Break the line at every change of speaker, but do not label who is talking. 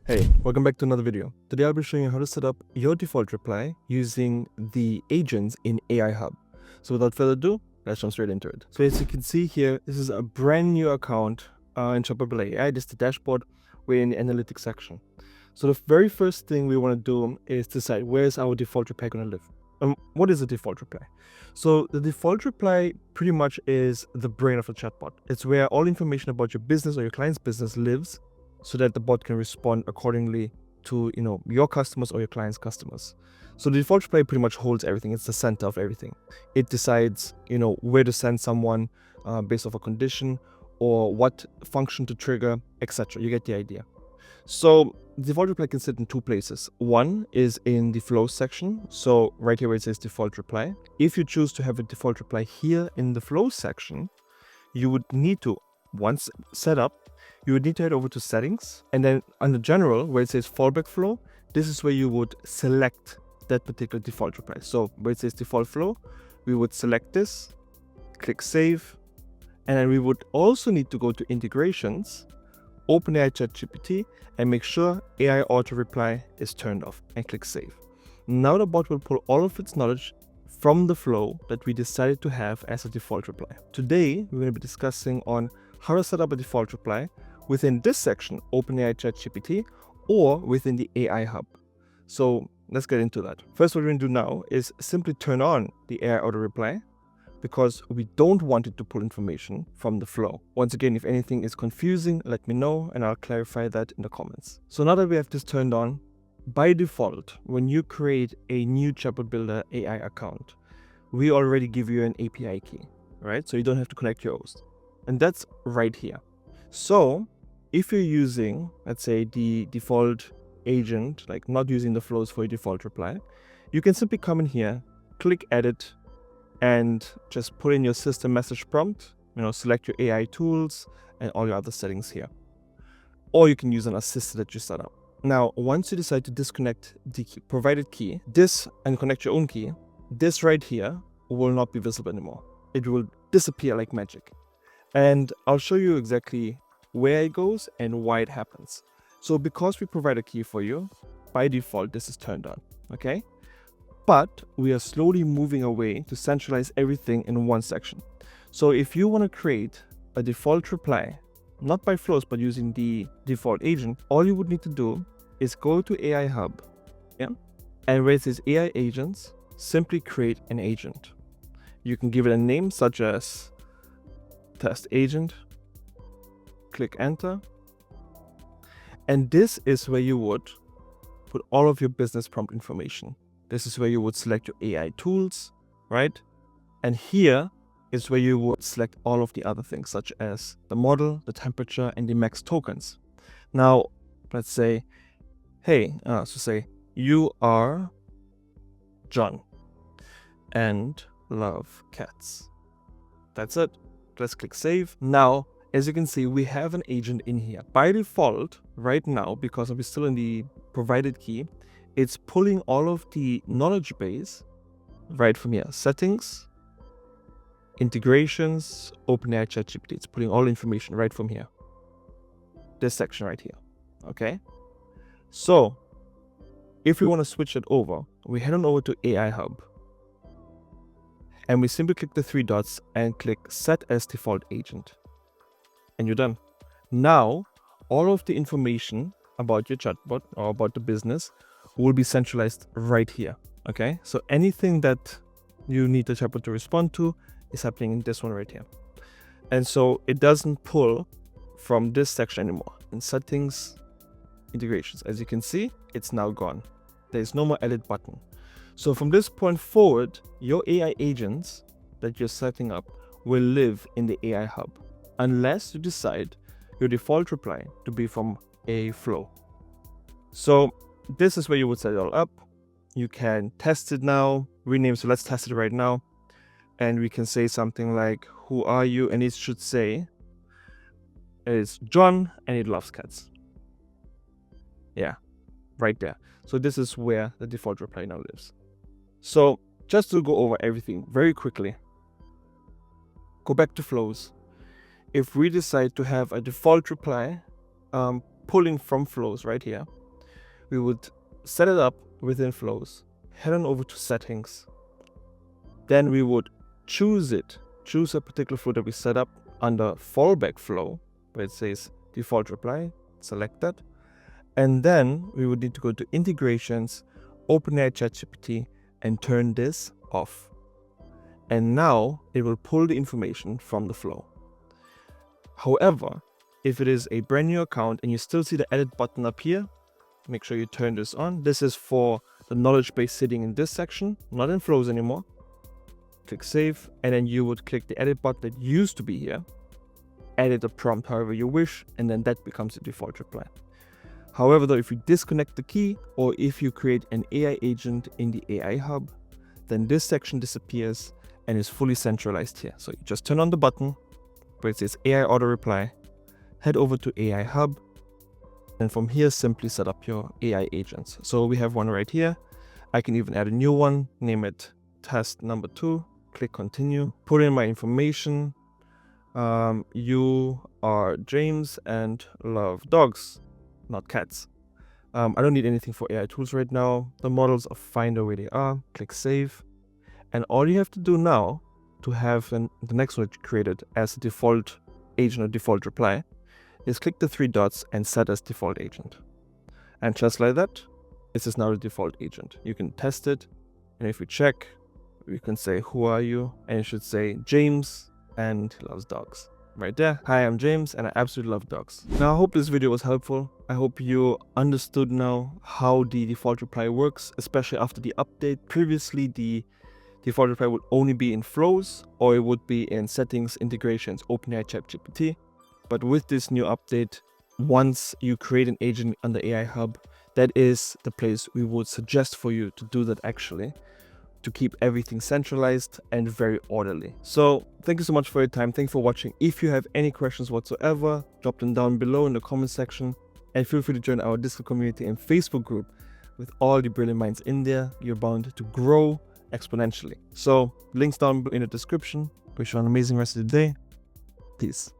Hey, welcome back to another video. Today I'll be showing you how to set up your default reply using the agents in AI Hub. So without further ado, let's jump straight into it. So as you can see here, this is a brand new account in Chatbot Builder AI. This is the dashboard. We're in the analytics section. So the very first thing we want to do is decide where's our default reply going to live. What is a default reply? So the default reply pretty much is the brain of the chatbot. It's where all information about your business or your client's business lives, so that the bot can respond accordingly to your customers or your client's customers. So the default reply pretty much holds everything. It's the center of everything. It decides where to send someone based off a condition or what function to trigger, etc. You get the idea. So the default reply can sit in two places. One is in the flow section. So right here where it says default reply. If you choose to have a default reply here in the flow section, you would need to, once set up, you would need to head over to settings, and then under general where it says fallback flow, this is where you would select that particular default reply. So where it says default flow, we would select this, click save, and then we would also need to go to integrations, open AI ChatGPT, and make sure AI auto reply is turned off, and click save. Now the bot will pull all of its knowledge from the flow that we decided to have as a default reply. Today we're going to be discussing on how to set up a default reply within this section, OpenAI ChatGPT, or within the AI Hub. So let's get into that. First, what we're going to do now is simply turn on the AI auto reply, because we don't want it to pull information from the flow. Once again, if anything is confusing, let me know and I'll clarify that in the comments. So now that we have this turned on, by default, when you create a new Chatbot Builder AI account, we already give you an API key, right? So you don't have to connect your host. And that's right here. So if you're using, let's say, the default agent, like not using the flows for your default reply, you can simply come in here, click edit, and just put in your system message prompt, select your AI tools and all your other settings here. Or you can use an assistant that you set up. Now, once you decide to disconnect the provided key, and connect your own key, this right here will not be visible anymore. It will disappear like magic. And I'll show you exactly where it goes and why it happens. So because we provide a key for you, by default, this is turned on, okay? But we are slowly moving away to centralize everything in one section. So if you want to create a default reply, not by flows, but using the default agent, all you would need to do is go to AI Hub, and where it says AI agents, simply create an agent. You can give it a name such as test agent, click enter, and this is where you would put all of your business prompt information. This is where you would select your AI tools, right? And here is where you would select all of the other things, such as the model, the temperature, and the max tokens. Now, let's say, hey, say you are John and love cats. That's it. Let's click save. Now, as you can see, we have an agent in here. By default, right now, because we're still in the provided key, it's pulling all of the knowledge base right from here. Settings, integrations, OpenAI ChatGPT. It's pulling all information right from here. This section right here. Okay? So, if we want to switch it over, we head on over to AI Hub. And we simply click the three dots and click set as default agent. And you're done. Now, all of the information about your chatbot or about the business will be centralized right here. Okay? So anything that you need the chatbot to respond to is happening in this one right here. And so it doesn't pull from this section anymore. In settings, integrations, as you can see, it's now gone. There's no more edit button. So from this point forward, your AI agents that you're setting up will live in the AI Hub, unless you decide your default reply to be from a flow. So this is where you would set it all up. You can test it now, rename. So let's test it right now. And we can say something like, who are you? And it should say, it's John and it loves cats. Yeah, right there. So this is where the default reply now lives. So just to go over everything very quickly, go back to flows. If we decide to have a default reply pulling from flows right here, we would set it up within flows, head on over to settings. Then we would choose a particular flow that we set up under fallback flow, where it says default reply, select that. And then we would need to go to integrations, OpenAI ChatGPT, and turn this off. And now it will pull the information from the flow. However, if it is a brand new account and you still see the edit button up here, make sure you turn this on. This is for the knowledge base sitting in this section, not in flows anymore. Click save, and then you would click the edit button that used to be here, edit the prompt however you wish, and then that becomes the default reply. However, though, if you disconnect the key or if you create an AI agent in the AI hub, then this section disappears and is fully centralized here. So you just turn on the button where it says AI auto reply, head over to AI hub, and from here simply set up your AI agents. So we have one right here. I can even add a new one, name it test number 2, click continue, put in my information. You are James and love dogs, not cats. I don't need anything for AI tools right now. The models are fine the way they are. Click save. And all you have to do now to have the next one created as a default agent or default reply is click the 3 dots and set as default agent. And just like that, this is now the default agent. You can test it. And if we check, we can say, who are you? And it should say James and he loves dogs. Right there. Hi, I'm James and I absolutely love dogs. Now, I hope this video was helpful. I hope you understood now how the default reply works, especially after the update. Previously, the default reply would only be in flows or it would be in settings, integrations, OpenAI ChatGPT. But with this new update, once you create an agent on the AI hub, that is the place we would suggest for you to do that actually, to keep everything centralized and very orderly. So thank you so much for your time. Thank you for watching. If you have any questions whatsoever, drop them down below in the comment section and feel free to join our Discord community and Facebook group. With all the brilliant minds in there, you're bound to grow exponentially. So links down in the description. Wish you an amazing rest of the day. Peace.